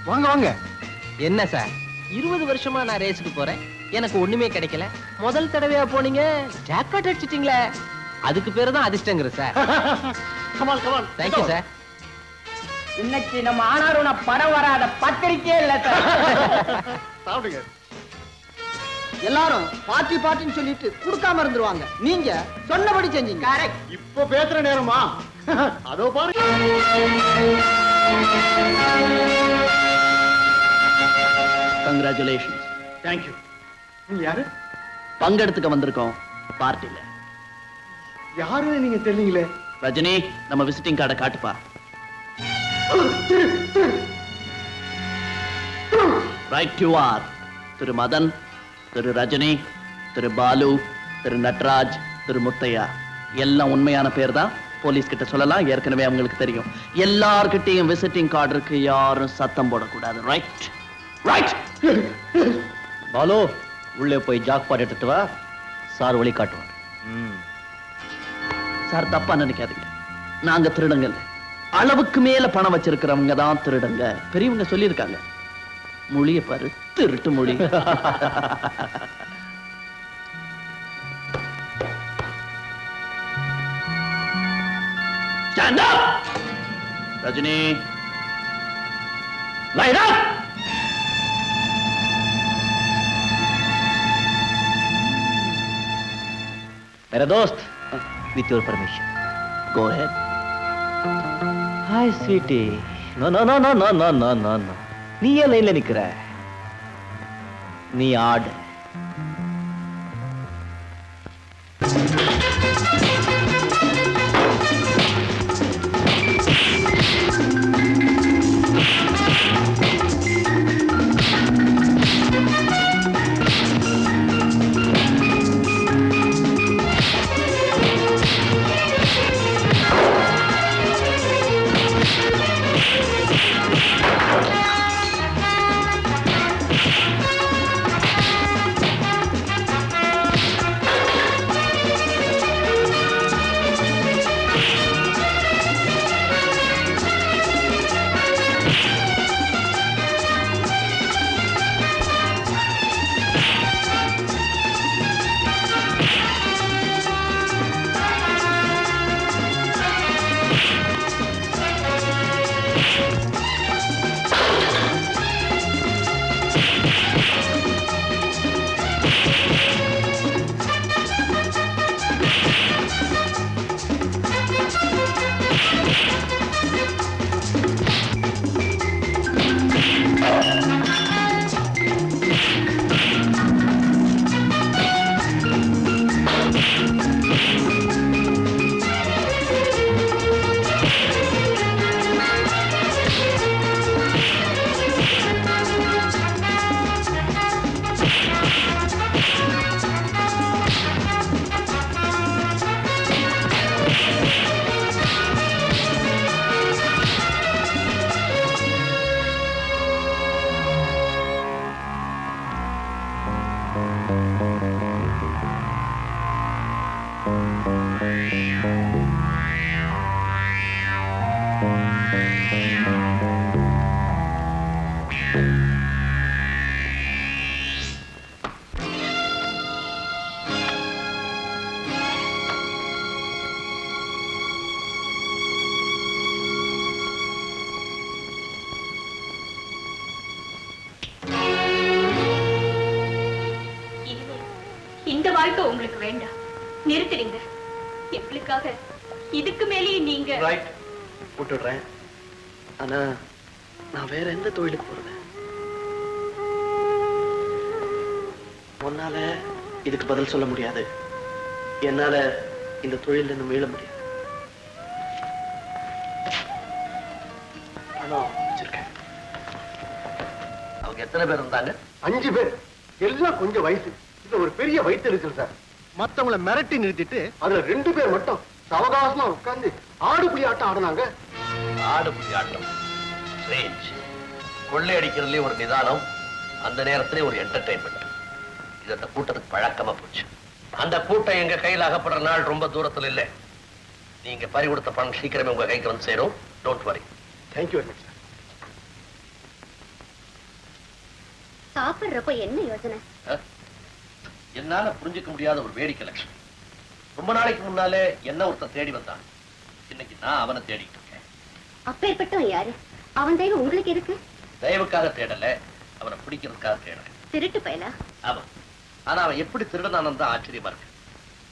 வாங்க வாங்க. என்ன சார் 20 வருஷமா நான் ரேஸுக்கு போறேன், எனக்கு ஒண்ணுமே கிடைக்கல. முதல் தடவையா போனீங்க, ஜாக்பாட் அடிச்சிட்டீங்களே. அதுக்கு பேரு தான் அதிர்ஷ்டங்கிற சார். கமால் கமால். Thank you sir. இன்னைக்கு நம்ம ஆனாரும் படம் வராத பத்திரிக்கையே இல்ல சார். சாப்பிடுங்க. எல்லாரும் பாட்டி பாட்டின்னு சொல்லிட்டு கொடுக்காம இருந்துருவாங்க. நீங்க சொன்னபடி செஞ்சீங்க. கரெக்ட். இப்போ பேசுற நேரமா? அதோ பாருங்க. கங்க்ராச்சுலேஷன்ஸ். தேங்க்யூ. நீங்க யாரு? பங்கெடுத்துக்க வந்திருக்கோம் பார்ட்டில. யாருன்னு நீங்க தெரியலீங்களே. ரஜினி, நம்ம விசிட்டிங் கார்டை காட்டுப்பா. Right you are. Thiru Madhan, Thiru Rajini, Thiru Balu, Thiru Natraj, Thiru Muthiah எல்லாம் உண்மையான பேர் தான். போலீஸ் கிட்ட சொல்லலாம், ஏற்கனவே அவங்களுக்கு தெரியும். எல்லார்கிட்டையும் விசிட்டிங் கார்டு இருக்கு, யாரும் சத்தம் போடக்கூடாது. Right right. பாலு, உள்ளே போய் ஜாக்பாட் எடுத்துட்டு வா, சார் வழி காட்டுவார். சார் தப்பா நினைக்காதீங்க, நாங்க திருடங்க இல்ல. அளவுக்கு மேல பணம் வச்சிருக்கிறவங்க தான் திருடங்க. பெரியவங்க சொல்லியிருக்காங்க. மொழிய பாரு, திருட்டு மொழி. Stand up! Rajini, line up! मेरा दोस्त, with your permission. Go ahead. Hi, sweetie. No, no, no, no, no, no, no, no, no. நீ ஏன் லைன்ல நிக்கிற? நீ ஆடு. இந்த வாழ்க்கை உங்களுக்கு வேண்டாம், நிறுத்திடுங்க. எங்களுக்காக இதுக்கு மேலேயே நீங்க. ரைட், விட்டுடுறேன். ஆனா நான் வேற எந்த தொழிலுக்கு போறது? உன்னால இதுக்கு பதில் சொல்ல முடியாது, என்னால இந்த தொழில இருந்து மீள முடியாது. பணம் வச்சிருக்கேன். அவங்க எத்தனை பேர் இருந்தாங்க? 5 பேர். எல்லாம் கொஞ்சம் வயசு. இது ஒரு பெரிய வயிற்றுச்சல் சார். மத்தவங்கள மிரட்டி நிறுத்திட்டு அதுல 2 பேர் மட்டும் சவகாசமா உட்கார்ந்து ஆடுபுலி ஆட்டம் ஆடுனாங்க. ஆடுபுலி ஆட்டம் ஸ்ட்ரேஞ்ச். கொள்ளையடிக்கிறதுலயே ஒரு நிதானம், அந்த நேரத்திலே ஒரு என்டர்டெயின்மெண்ட். இது அந்த கூட்டத்துக்கு பழக்கமா போச்சு. அந்த கூட்டம் எங்க கையில் அகப்படுற நாள் ரொம்ப தூரத்தில் இல்லை. நீங்க பறி கொடுத்த பணம் சீக்கிரமே உங்க கைக்கு வந்து சேரும். Don't worry. Thank you very much sir. சாப்பிடுறப்ப என்ன யோசனை? என்னால புரிஞ்சுக்க முடியாத ஒரு வேடிக்கை லட்சணம். ரொம்ப நாளைக்கு முன்னாலே என்ன ஒருத்தன் தேடி வந்தான். இன்னைக்கு நான் அவனை தேடிட்டு இருக்கேன். அப்பேற்பட்டவன் யாரு? அவன் தெய்வம் உங்களுக்கு இருக்கு? தயவுக்காக தேடல, அவனை பிடிக்கிறதுக்காக தேடுறேன். திருட்டு பயலா? ஆமா. ஆனா அவன் எப்படி திருடனானு தான் ஆச்சரியமா இருக்கு.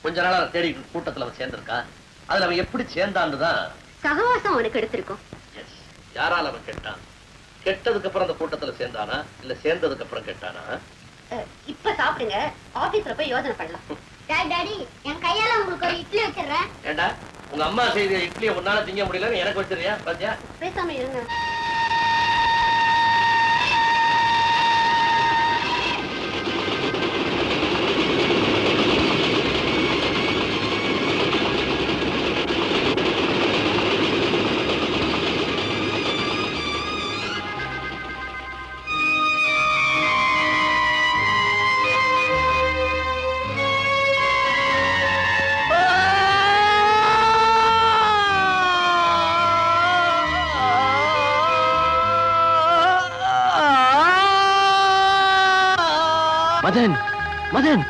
கொஞ்ச நாளா அவன் தேடிட்டு கூட்டத்துல அவன் சேர்ந்திருக்கான். அதுல அவன் எப்படி சேர்ந்தான்னு தான். சகவாசம் அவனுக்கு எடுத்திருக்கும். யாரால அவன் கெட்டான்? கெட்டதுக்கு அப்புறம் அந்த கூட்டத்துல சேர்ந்தானா இல்ல சேர்ந்ததுக்கு அப்புறம் கெட்டானா? இப்ப சாப்பிடுங்க, ஆபீஸ்ல போய் யோசனை பண்ணலாம். டாடி, என் கையால உங்களுக்கு ஒரு இட்லி வச்சிடுறேன். ஏண்டா உங்க அம்மா செய்த இட்லியை உன்னால திங்க முடியலன்னு எனக்கு வச்சிருக்கியா? பாத்தியா? பேசாம இருங்க. மதன், மதன்,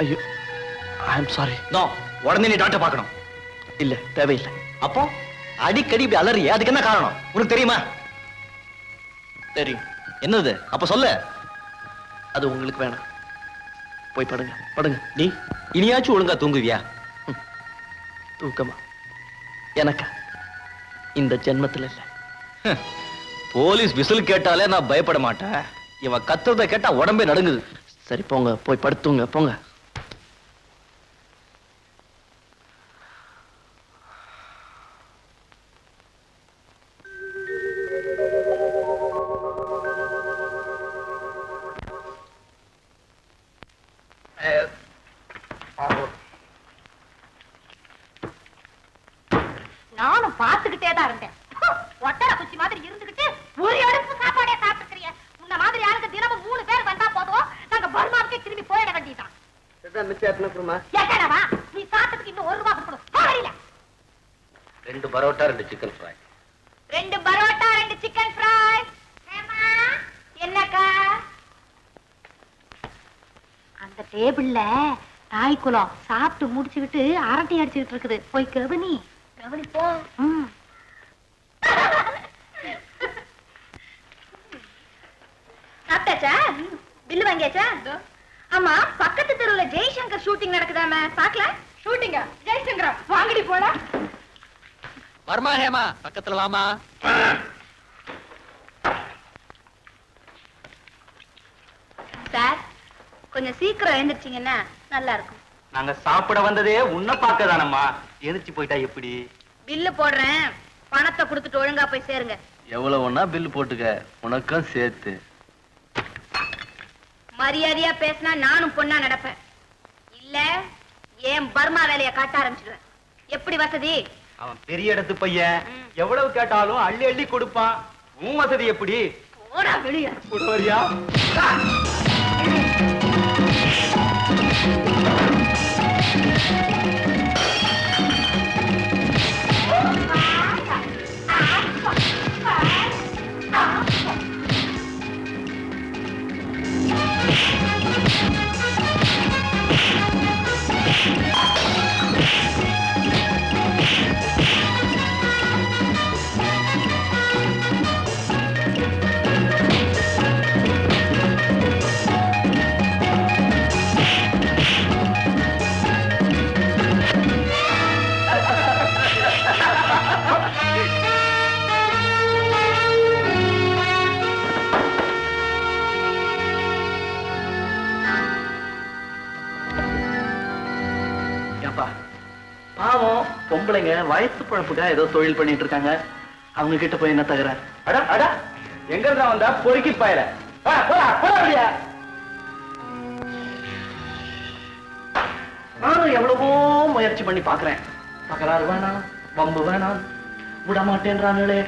ஐயோ, ஐ அம் சாரி. நோ, உடனே நீ டாக்டர் பார்க்கணும். இல்ல, தேவையில்லை. அப்போ அடிக்கடி இப்படி அலறிய, அதுக்கு என்ன காரணம் உனக்கு தெரியுமா? தெரியும். என்னது? அப்ப சொல்லு. அது உங்களுக்கு வேணாம். போய் படுங்க, படுங்க. நீ இனியாச்சும் ஒழுங்கா தூங்குவியா? தூக்கமா? எனக்கா? இந்த ஜென்மத்துல இல்ல. போலீஸ் விசில் கேட்டாலே நான் பயப்பட மாட்டேன். இவன் கத்துறத கேட்டா உடம்பே நடுங்குது. சரி போங்க, போய் படுத்துங்க, போங்க. நானும் பாத்துக்கிட்டே தான் இருந்தேன். ஒட்டர குச்சி மாதிரி இருந்துகிட்டு ஒரு அடுப்பு சாப்பாடே சாப்பிட்டுக்கிறிய. உன்ன மாதிரி யாருக்கு தினமும் 3 பேர் வந்தா போதும், நாங்க பர்மாவுக்கே திரும்பி போயிட வேண்டியதான். எக்கடவா, நீ சாப்பிட்டதுக்கு இன்னும் 1 ரூபாய் கொடுக்கணும். போகல. 2 parotta 2 chicken fry. 2 parotta 2 chicken fry. ஏமா என்னக்கா? அந்த டேபிள்ல தாய்க்குளம் சாப்பிட்டு முடிச்சுக்கிட்டு அரட்டை அடிச்சுக்கிட்டு இருக்குது. போய் கவனி. கவனி போ. சாப்பிட்டாச்சா? பில்லு வாங்கியாச்சா? ஆமா, பக்கத்து தெருவுல ஜெய்சங்கர் ஷூட்டிங் நடக்குதாம, பாக்கல? ஷூட்டிங்கா? ஜெய்சங்கரா? வாங்கடி போலாம். வர்மா ஹேமா, பக்கத்துல வாமா. சார், கொஞ்சம் சீக்கிரம் எழுந்திருச்சீங்கன்னா நல்லா இருக்கும். நாங்க சாப்பிட வந்ததே உன்னை பார்க்கதானம்மா. எதிர்த்து போயிட்டா எப்படி? பில்லு போடுறேன், பணத்தை கொடுத்துட்டு ஒழுங்கா போய் சேருங்க. எவ்வளவு ஒண்ணா பில் போட்டுக்க, உனக்கும் சேர்த்து. மரியாதையா பேசினா நானும் பொண்ணா நடப்பேன். இல்ல ஏன் பர்மா வேலையை காட்ட ஆரம்பிச்சிடுவேன். எப்படி வசதி? அவன் பெரிய இடத்து பையன், எவ்வளவு கேட்டாலும் அள்ளி அள்ளி கொடுப்பான். உன் வசதி எப்படி? போடா வெளியே. கொடுவரியா? பாவம் பொம்பளைங்க வயசு பழப்புக்கா ஏதோ தொழில் பண்ணிட்டு இருக்காங்க. அவங்க கிட்ட போய் என்ன தகராறு? அட அட, எங்க இருந்தா வந்தா பொறுக்கி பாயல. நானும் எவ்வளவோ முயற்சி பண்ணி பாக்குறேன். தகராறு வேணாம், வம்பு வேணாம், விட மாட்டேன்றாங்களே.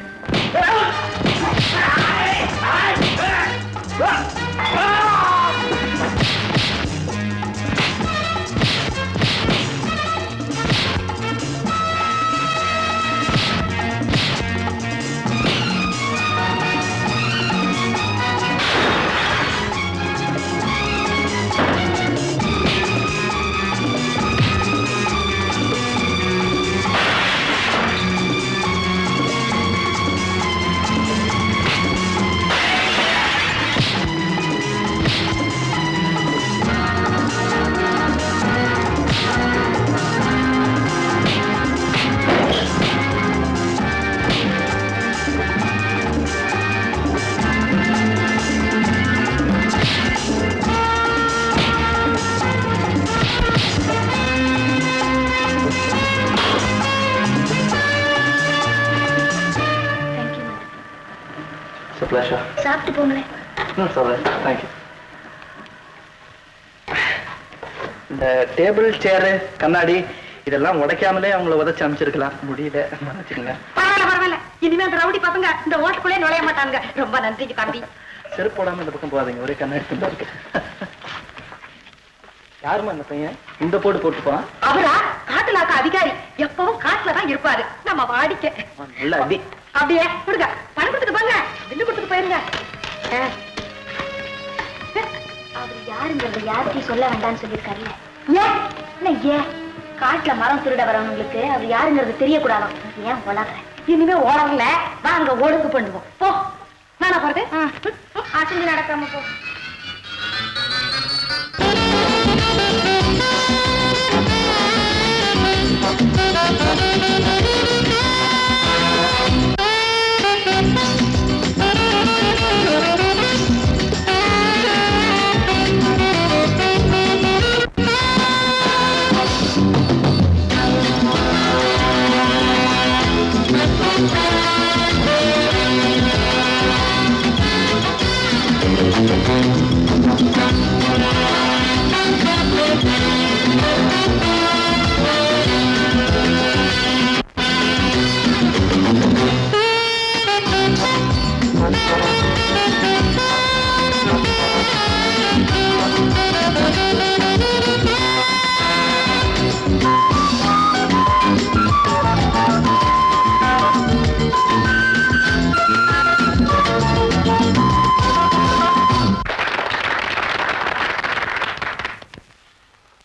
ப்ளஷர். சாப்பிட்டு போங்களேன். சொல்றேன். தேங்க்யூ. இந்த டேபிள் சேரு கண்ணாடி இதெல்லாம் உடைக்காமலே அவங்கள உதச்சு அமைச்சிருக்கலாம். முடியல, மன்னிச்சுக்கங்க. பரவாயில்ல பரவாயில்ல, இனிமே அந்த ரவுடி பசங்க இந்த ஓட்டுக்குள்ளே நுழைய மாட்டாங்க. ரொம்ப நன்றிக்கு தம்பி. செருப்பு போடாம இந்த பக்கம் போகாதீங்க, ஒரே கண்ணாடி துண்டா இருக்கு. யாருமா அந்த பையன் இந்த போட்டுப்பான்? அவரா காட்டுலாக்க அதிகாரி, எப்பவும் காட்டுல தான் இருப்பாரு. நம்ம வாடிக்க நல்ல அடி. அப்படியே கொடுங்க, பணம் கொடுத்துட்டு போங்க, பில்லு கொடுத்துட்டு போயிருங்க. அவர் யாருங்கிறது யாருக்கும் சொல்ல வேண்டாம்னு சொல்லியிருக்காருல்ல. ஏன் காட்டுல மரம் திருட வரவங்களுக்கு அவர் யாருங்கிறது தெரியக்கூடாதான். ஏன் ஓடாத? இனிமே ஓடல, வாங்க ஒழுங்கு பண்ணுவோம். போ. நானா போறது? அசஞ்சு நடக்காம போ.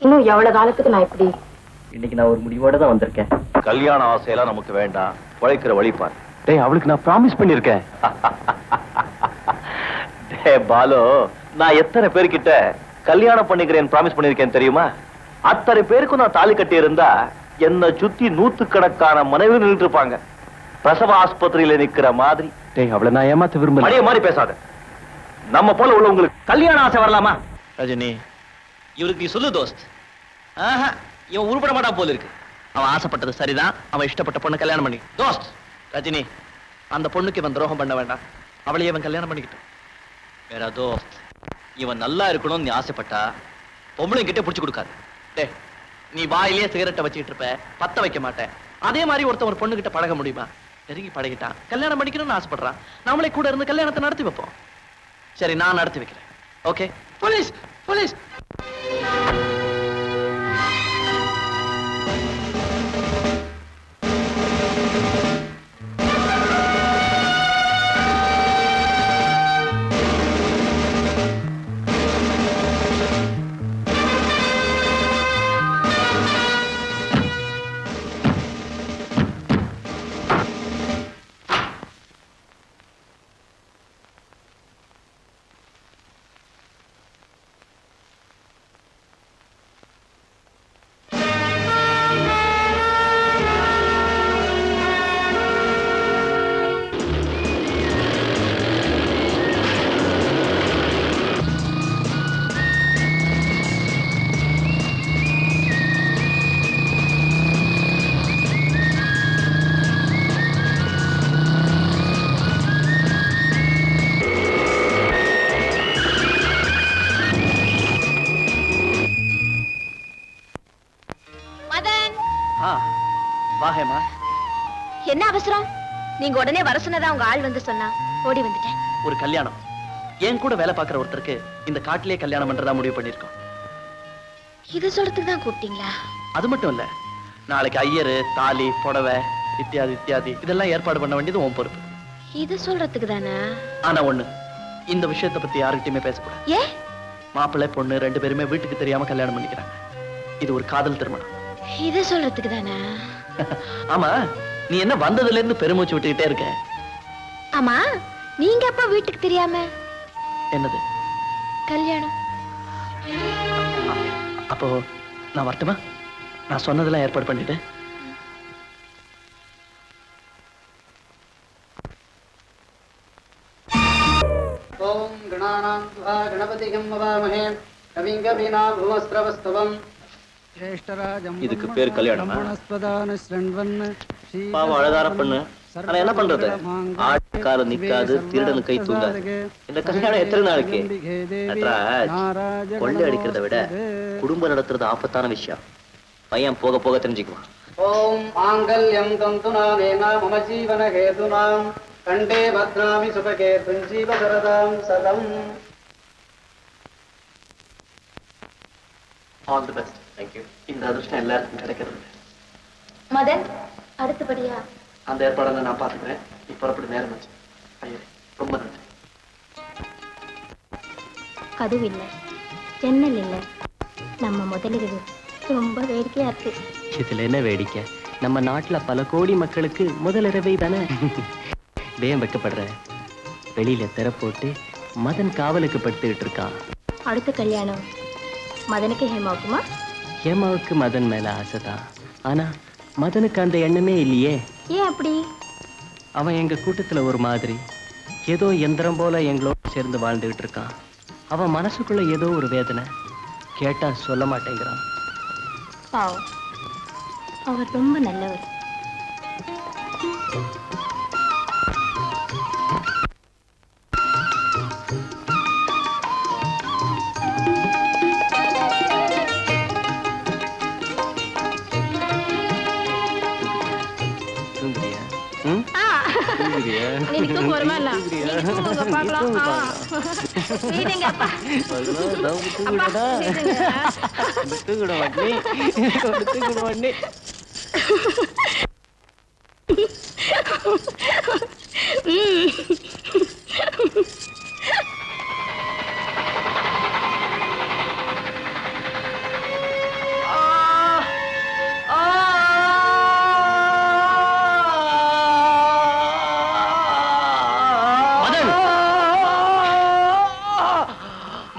இன்னும் எவ்வளவு காலத்துக்கு நான் இப்படி? இன்னைக்கு நான் ஒரு முடிவோட தான் வந்திருக்கேன். கல்யாண ஆசையெல்லாம் நமக்கு வேண்டாம், உழைக்கிற வழிபார். டேய், அவளுக்கு நான் ப்ராமிஸ் பண்ணிருக்கேன். டேய் பாலு, நான் எத்தனை பேர்கிட்ட கல்யாணம் பண்ணிக்கிறேன் ப்ராமிஸ் பண்ணிருக்கேன் தெரியுமா? அத்தனை பேருக்கும் நான் தாலி கட்டி இருந்தா என்ன சுத்தி நூத்துக்கணக்கான மனைவி நின்றுட்டு இருப்பாங்க, பிரசவ ஆஸ்பத்திரியில நிக்கிற மாதிரி. டேய், அவளை நான் ஏமாத்த விரும்பல. மடிய மாதிரி பேசாத. நம்ம போல உள்ளவங்களுக்கு கல்யாண ஆசை வரலாமா? ரஜினி, இவருக்கு நீ சொல்லு தோஸ்த். இவன் உருப்பட மாட்டான் போல இருக்கு. அவன் ஆசைப்பட்டது சரிதான், அவன் இஷ்டப்பட்ட பொண்ணு கல்யாணம் பண்ணி. தோஸ்த் ரஜினி, அந்த பொண்ணுக்கு இவன் துரோகம் பண்ண வேண்டாம், அவளையே இவன் கல்யாணம் பண்ணிக்கிட்டான். வேற தோஸ்த், இவன் நல்லா இருக்கணும்னு நீ ஆசைப்பட்டா பொம்பளை கிட்டே பிடிச்சு கொடுக்காது. டே, நீ வாயிலேயே சிகரெட்டை வச்சுக்கிட்டு இருப்ப, பத்த வைக்க மாட்டேன். அதே மாதிரி ஒருத்தன் ஒரு பொண்ணு கிட்ட பழக முடியுமா? நெருங்கி பழகிட்டான், கல்யாணம் பண்ணிக்கணும்னு ஆசைப்படுறான், நம்மளே கூட இருந்து கல்யாணத்தை நடத்தி வைப்போம். சரி, நான் நடத்தி வைக்கிறேன். ஓகே? Police police. வாஹேமா, என்ன அவசரம்? நீங்க உடனே வர சொன்னதா உங்க ஆள் வந்து சொன்னா ஓடி வந்துட்டேன். ஒரு கல்யாணம், என் கூட வேலை பார்க்கிற ஒருத்தருக்கு இந்த காட்டிலே கல்யாணம் பண்றதா முடிவு பண்ணிருக்கோம். இது சொல்றதுக்கு தான் கூப்பிட்டீங்களா? அது மட்டும் இல்ல, நாளைக்கு ஐயரு, தாலி, புடவை இத்தியாதி இத்தியாதி இதெல்லாம் ஏற்பாடு பண்ண வேண்டியது உன் பொறுப்பு. இது சொல்றதுக்கு தானே? ஆனா ஒண்ணு, இந்த விஷயத்தை பத்தி யாருக்கிட்டயுமே பேசக்கூடாது. ஏ? மாப்பிள்ளை பொண்ணு ரெண்டு பேருமே வீட்டுக்கு தெரியாம கல்யாணம் பண்ணிக்கிறாங்க. இது ஒரு காதல் திருமணம். இது சொல்றதுக்கு தானே? ஆமா, நீ என்ன வந்ததுல இருந்து பெருமூச்சு விட்டுக்கிட்டே இருக்க? ஆமா, நீங்க அப்ப வீட்டுக்கு தெரியாம? என்னது கல்யாணம்? அப்போ நான் வரட்டுமா? நான் சொன்னதெல்லாம் ஏற்பாடு பண்ணிட்டு. ஓம் கணானாம் துவா கணபதிகம் வவாமஹே கவிங் கவீனாம் பூமஸ்ரவஸ்தவம் இதுக்கு பேர் கல்யாணமா? ஸ்ரவணஸ்பதான ஸ்ரண்வன் பாவம் அழகார பொண்ணு, ஆனா என்ன பண்றது, ஆட்கால நிக்காது, திருடனு கை தூங்காது. இந்த கல்யாணம் எத்தனை நாளைக்கு? நட்ராஜ், கொள்ளை அடிக்கிறத விட குடும்பம் நடத்துறது ஆபத்தான விஷயம். பையன் போக போக தெரிஞ்சுக்குவான். ஓம் மாங்கல்யம் தந்து நானேன மம ஜீவன ஹேதுனாம் கண்டே பத்ராமி சுபகே துஞ்சீவ சரதாம் சதம். All the best. தேங்க்யூ. இந்த அதிர்ஷ்டம் எல்லாருக்கும் கிடைக்கிறது. மதன், அடுத்தபடியா அந்த ஏற்பாடை நான் பார்த்துக்கிறேன். நீ புறப்பட்டு நேரம் வச்சு. ஐயரே, ரொம்ப நன்றி. கதவு இல்ல, ஜன்னல் இல்ல, நம்ம முதலிரவு ரொம்ப வேடிக்கையா இருக்கு. இதுல என்ன வேடிக்கை? நம்ம நாட்டுல பல கோடி மக்களுக்கு முதலிரவை தானே. வேம் வைக்கப்படுற வெளியில திற போட்டு மதன் காவலுக்கு படுத்துக்கிட்டு இருக்கான். அடுத்த கல்யாணம் மதனுக்கு ஹேமாவுக்குமா? ஹேமாவுக்கு மதன் மேல ஆசைதான். ஆனா மதனுக்கு அந்த எண்ணமே இல்லையே. ஏன் அப்படி? அவன் எங்க கூட்டத்துல ஒரு மாதிரி ஏதோ எந்திரம் போல எங்களோட சேர்ந்து வாழ்ந்துகிட்டு இருக்கான். அவன் மனசுக்குள்ள ஏதோ ஒரு வேதனை, கேட்டா சொல்ல மாட்டேங்கிறான். பாவம், அவர் ரொம்ப நல்லவர். தூங்குறியா? ம்? தூங்குறியா? தூங்குடா வண்டி, தூங்குடா வண்டி.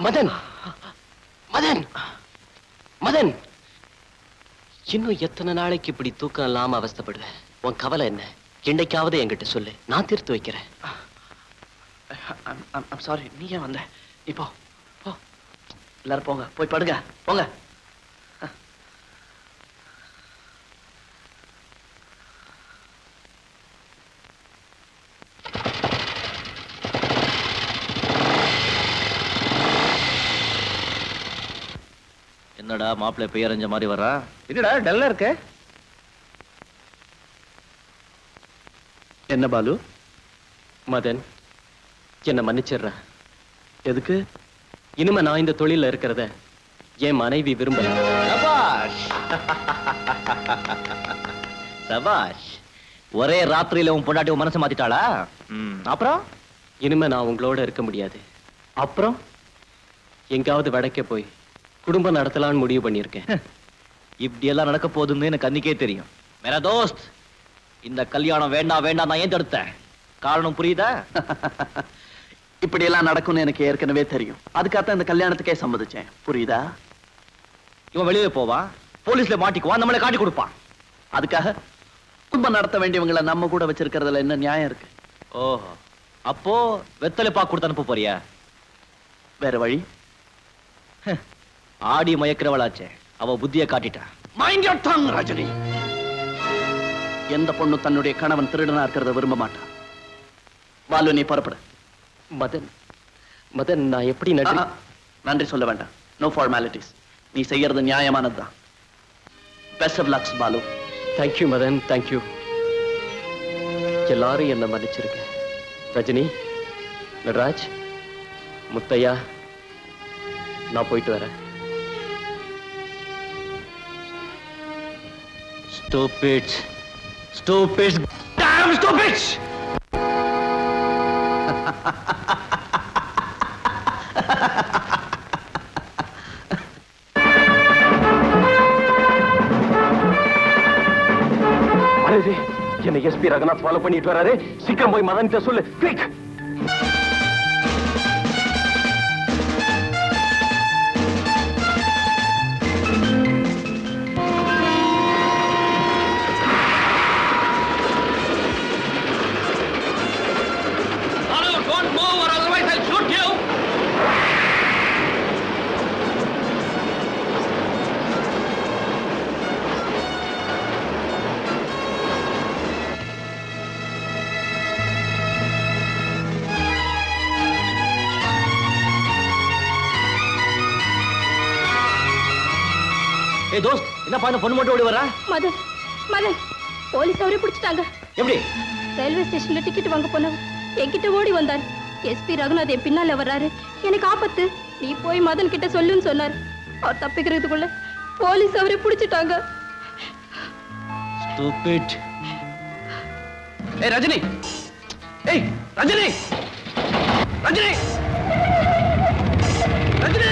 மதன், மதன், மதன், இன்னும் எத்தனை நாளைக்கு இப்படி தூக்கம் இல்லாம அவஸ்தைப்படுவேன்? உன் கவலை என்ன? என்னைக்காவது என்கிட்ட சொல்லு, நான் தீர்த்து வைக்கிறேன். சாரி, நீ ஏன் வந்த? இப்போ போ, எல்லாரும் போங்க, போய் படுங்க, போங்க. என்னடா மாப்பிள்ளை பெயரஞ்ச மாதிரி வர்றா? என்னடா டல்லா இருக்க? என்ன பாலு? மதன், என்ன மன்னிச்சிடுறேன். எதுக்கு? இனிமே நான் இந்த தொழில இருக்கிறத என் மனைவி விரும்பல. சபாஷ் சபாஷ். ஒரே ராத்திரியில உன் பொண்டாட்டி உன் மனசை மாத்திட்டாளா? அப்புறம் இனிமே நான் உங்களோட இருக்க முடியாது. அப்புறம் எங்காவது வடக்கே போய் குடும்பம் நடத்தலாம்னு முடிவு பண்ணியிருக்கேன். இப்படி எல்லாம் நடக்க போகுதுன்னு எனக்கு அன்னைக்கே தெரியும். மேரா தோஸ்த், இந்த கல்யாணம் வேண்டாம் வேண்டாம் நான் ஏன் தடுத்தேன்? காரணம் புரியுதா? இப்படி எல்லாம் நடக்கும்னு எனக்கு ஏற்கனவே தெரியும். அதுக்காக இந்த கல்யாணத்துக்கே சம்மதிச்சேன். புரியுதா? இவன் வெளியே போவான், போலீஸ்ல மாட்டிக்குவான், நம்மளை காட்டி கொடுப்பான். அதுக்காக குடும்பம் நடத்த வேண்டியவங்களை நம்ம கூட வச்சிருக்கிறதுல என்ன நியாயம் இருக்கு? ஓஹோ, அப்போ வெத்தலை பாக்கு கொடுத்து அனுப்ப போறியா? வேற வழி? ஆடி மயக்கிறவளாச்சே, அவ புத்திய காட்டிட்டா. Mind your tongue Rajini. எந்த பொண்ணு தன்னுடைய கணவன் திருடனா இருக்கிறத விரும்ப மாட்டான். பாலு, நீ புறப்படு. மதன், மதன், நான் எப்படி நன்றி? நன்றி சொல்ல வேண்டாம். No formalities. நீ செய்யறது நியாயமானதுதான். Best of lucks Balu. Thank you Madhan, thank you. எல்லாரும் என்ன மன்னிச்சிருக்க. ரஜினி, நடராஜ், முத்தையா, நான் போயிட்டு வரேன். Stupid, stupid, damn stupid! Array, என்ன எஸ்பி ரங்கநாத் ஃபாலோ பண்ணிட்டு வராரு. சீக்கிரம் போய் மதன் கிட்ட சொல்லு, குயிக். ஏய் தோஸ்த், என்னப்பா இந்த பொண்ணு மட்டும் ஓடி வரா? மதன் மதன் போலீஸ் அவரே பிடிச்சிட்டாங்க. எப்படி? ரயில்வே ஸ்டேஷன்ல டிக்கெட் வாங்க போனவர் என்கிட்ட ஓடி வந்தார். எஸ்பி ரகுநாத் என் பின்னால வர்றாரு, எனக்கு ஆபத்து, நீ போய் மதன் கிட்ட சொல்லுன்னு சொன்னார். அவர் தப்பிக்கிறதுக்குள்ள போலீஸ் அவரே பிடிச்சிட்டாங்க. Stupid. ஏய் ரஜினி, ஏய் ரஜினி, ரஜினி, ரஜினி.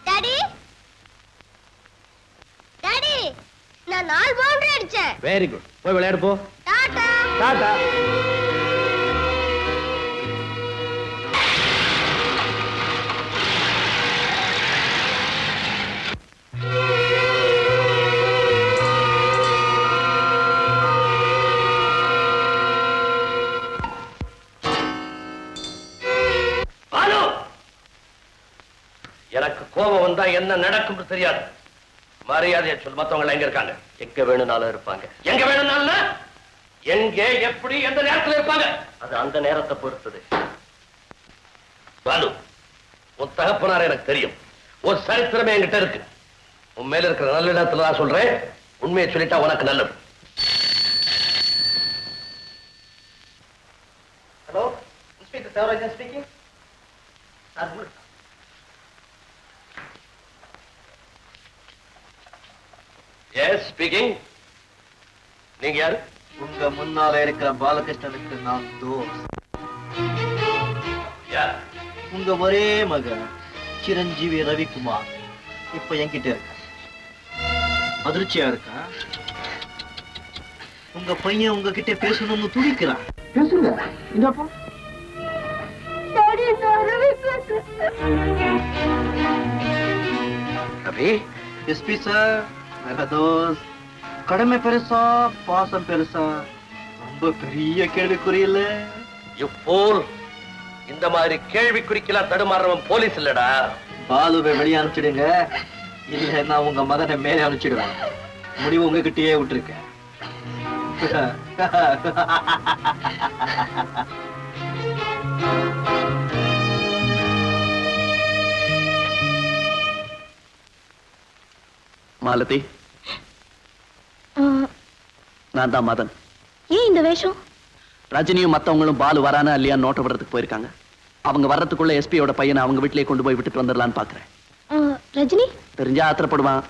டாடி டாடி, நான் 4 பவுண்டரி அடிச்சேன். வெரி குட், போய் விளையாடு போ. டாடா டாடா. எனக்கு கோபம் வந்தா என்ன நடக்கும்னு தெரியாது. மரியாதையை சொல். மத்தவங்க எங்க இருக்காங்க? எங்க வேணும்னாலும் இருப்பாங்க. எங்க வேணும்னாலும் எங்க, எப்படி, எந்த நேரத்துல இருப்பாங்க? அது அந்த நேரத்தை பொறுத்தது. பாலு, உன் தகப்பனார் எனக்கு தெரியும். ஒரு சரித்திரமே என்கிட்ட இருக்கு. உன் மேல இருக்கிற நல்ல இடத்துல தான் சொல்றேன். உண்மையை சொல்லிட்டா உனக்கு நல்லது. Hello, inspector Devarajan speaking. Yes speaking. நீங்க யாரு? உங்க முன்னால இருக்கிற பாலகிருஷ்ணனுக்கு நான் தோஸ்த். யார்? உங்க ஒரே மகன் சிரஞ்சீவி ரவிக்குமார் இப்ப என்கிட்ட இருக்க. அதிர்ச்சியா இருக்கா? உங்க பையன் உங்ககிட்ட பேசணும்னு துடிக்கிறான். பேசுங்க. இந்தப்பா. டாடி, நான் ரவி பேசுறேன். ரவி? எஸ்பி சார், मेरा दोस्त, கடமை பெருசா பாசம் பெருசா? ரொம்ப பெரிய கேள்விக்குறி இல்ல? இப்போல் இந்த மாதிரி கேள்விக்குறிக்கெல்லாம் தடுமாறுறவன் போலீஸ் இல்லடா. பாலுவை வெளியே அனுப்பிச்சிடுங்க, இல்ல நான் உங்க மகனை மேலே அனுப்பிச்சிடுவேன். முடிவு உங்ககிட்டயே விட்டுருக்கேன். மாலதி, நான் தான் மதன். ஏன் இந்த வேஷம்? ரஜினியும் மத்தவங்களும் பாலு வரானா இல்லையா நோட்ட விடுறதுக்கு போயிருக்காங்க. அவங்க வர்றதுக்குள்ள எஸ்பியோட பையனை அவங்க வீட்டிலேயே கொண்டு போய் விட்டுட்டு வந்துடலான்னு பாக்குறேன். ரஜினி தெரிஞ்சா ஆத்திரப்படுவான்,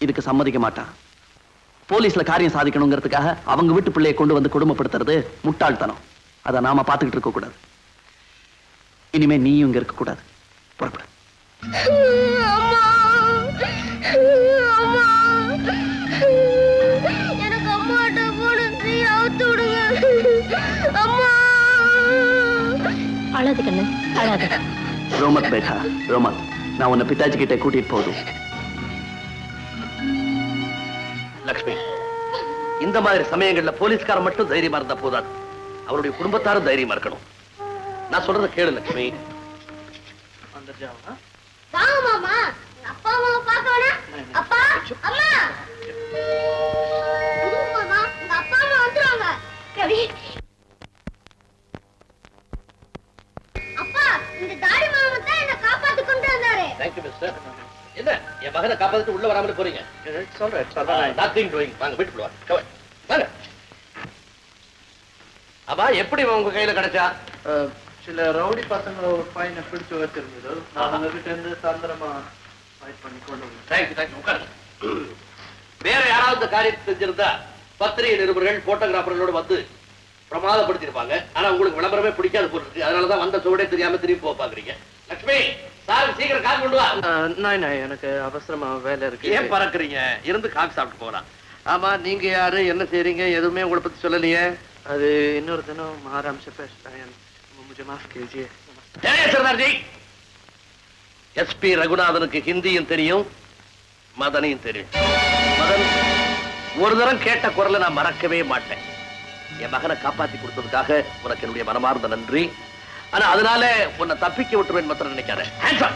இதுக்கு சம்மதிக்க மாட்டான். போலீஸ்ல காரியம் சாதிக்கணுங்கிறதுக்காக அவங்க வீட்டு பிள்ளையை கொண்டு வந்து கொடுமைப்படுத்துறது முட்டாள்தனம். அதை நாம பாத்துக்கிட்டு இருக்க கூடாது. இனிமே நீயும் இங்க இருக்க கூடாது. புறப்படு. எனக்கு அம்மாட்ட போன அவுத்து விடுங்க. அம்மா, அழாது கண்ணு, அழாது. ரோமத் பேட்டா, ரோமத், நான் உன்னை பிதாஜி கிட்ட கூட்டிட்டு போதும். லக்ஷ்மி, இந்த மாதிரி சமயங்கள்ல போலீஸ்காரன் மட்டும் தைரியமா இருந்தா போதாது, அவருடைய குடும்பத்தாரும் தைரியமா இருக்கணும். நான் சொல்றத கேளு லக்ஷ்மி. வாங்க மாமா, அப்பா அம்மாவை பார்க்க வேணாம். அப்பா, அம்மா, மாமா, உங்க அப்பா அம்மா வந்துருவாங்க. ரவி, அப்பா, இந்த தாடி மாமா தான் என்ன காப்பாத்தி கொண்டு வந்தாரு. Thank you mister. என்ன என் மகனை காப்பாத்திட்டு உள்ள வராமல போறீங்க? சொல்றேன். Nothing doing. வாங்க வீட்டுக்குள்ள வாங்க. வாங்க. அப்பா, எப்படி உங்க கையில கிடைச்சா? சில ரவுடி பசங்க ஒரு பையனை பிடிச்சு வச்சிருந்தது. நான் உங்ககிட்ட இருந்து சாயந்தரமா ஃபைட் பண்ணி கொண்டு வந்தேன். தேங்க்யூ. உட்காருங்க. வேற யாராவது இந்த காரியத்தை செஞ்சிருந்தா பத்திரிகை நிருபர்கள் போட்டோகிராஃபர்களோட வந்து பிரமாதப்படுத்திருப்பாங்க. ஆனா உங்களுக்கு விளம்பரமே பிடிக்காது போல இருக்கு. அதனாலதான் வந்த சுவடே தெரியாம திரும்பி போக பாக்குறீங்க. லட்சுமி, சார் சீக்கிரம் காஃபி கொண்டு வா. எனக்கு அவசரமா வேலை இருக்கு. ஏன் பறக்குறீங்க? இருந்து காஃபி சாப்பிட்டு போகலாம். ஆமா, நீங்க யாரு, என்ன செய்றீங்க, எதுவுமே உங்களை பத்தி சொல்லலையே. அது இன்னொரு தினம் ஆராம் से பேசுறேன். मुझे माफ कीजिए. सरदार எஸ்பி ரகுநாதனுக்கு ஹிந்தியும் தெரியும், மதனையும் தெரியும். மதன், ஒரு தரம் கேட்ட குரலை நான் மறக்கவே மாட்டேன். என் மகனை காப்பாத்தி கொடுத்ததுக்காக உனக்கு என்னுடைய மனமார்ந்த நன்றி. ஆனா அதனால உன்னை தப்பிக்க விட்டுருவேன் மாத்திரம் நினைக்காத. Hands up.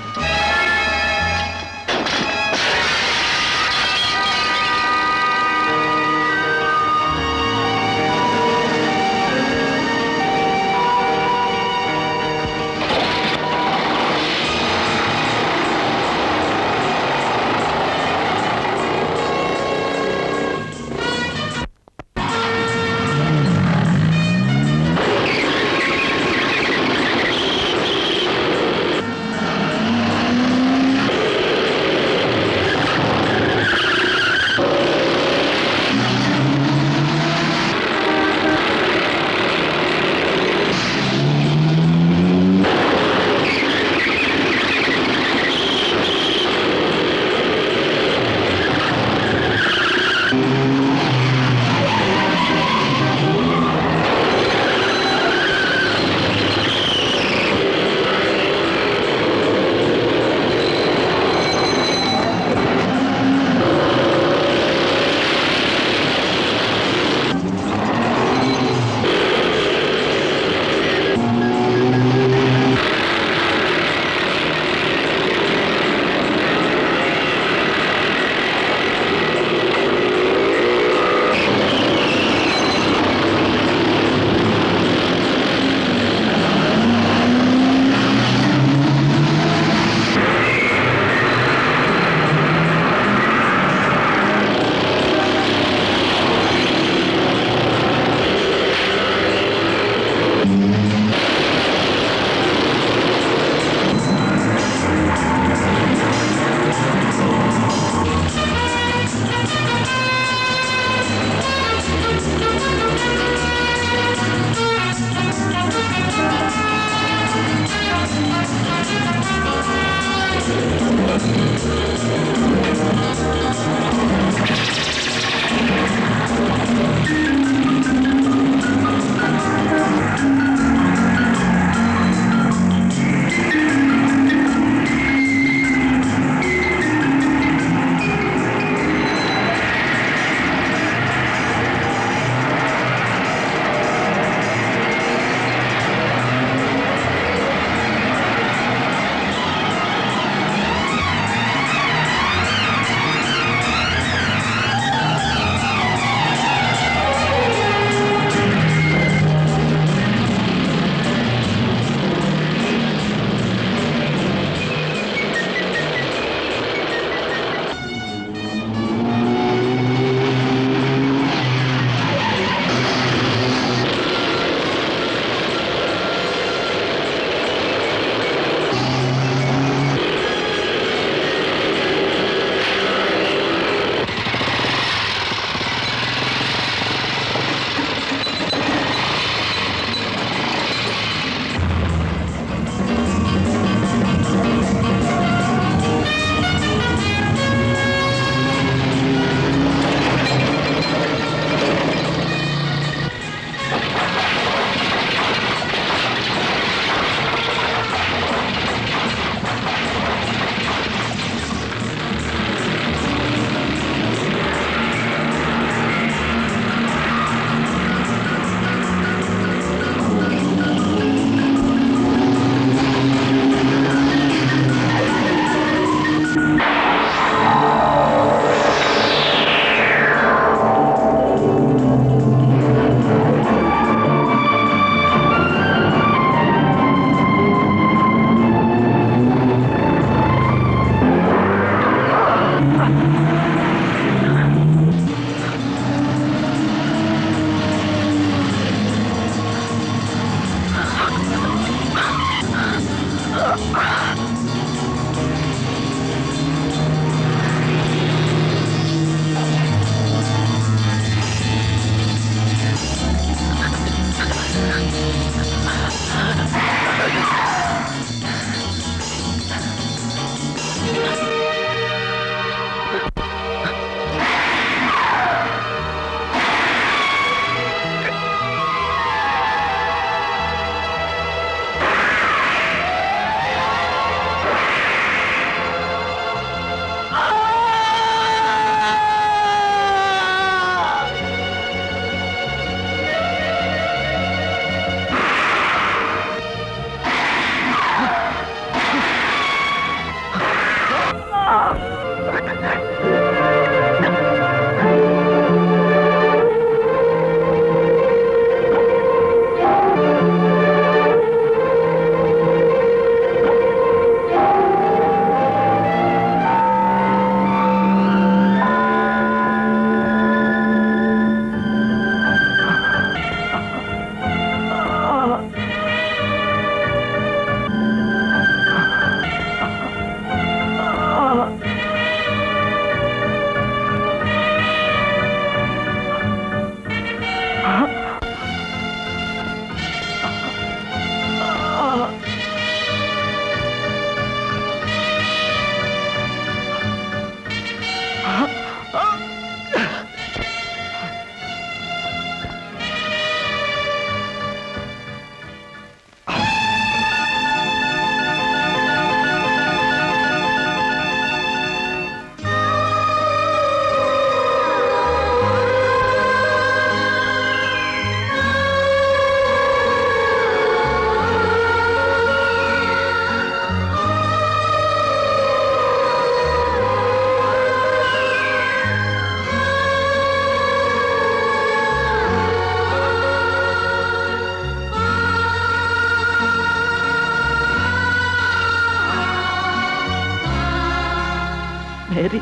மேரி.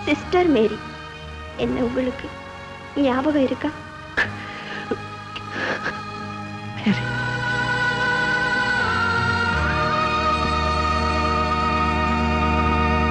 சிஸ்டர் மேரி. என்ன உங்களுக்கு ஞாபகம் இருக்கா? மேரி.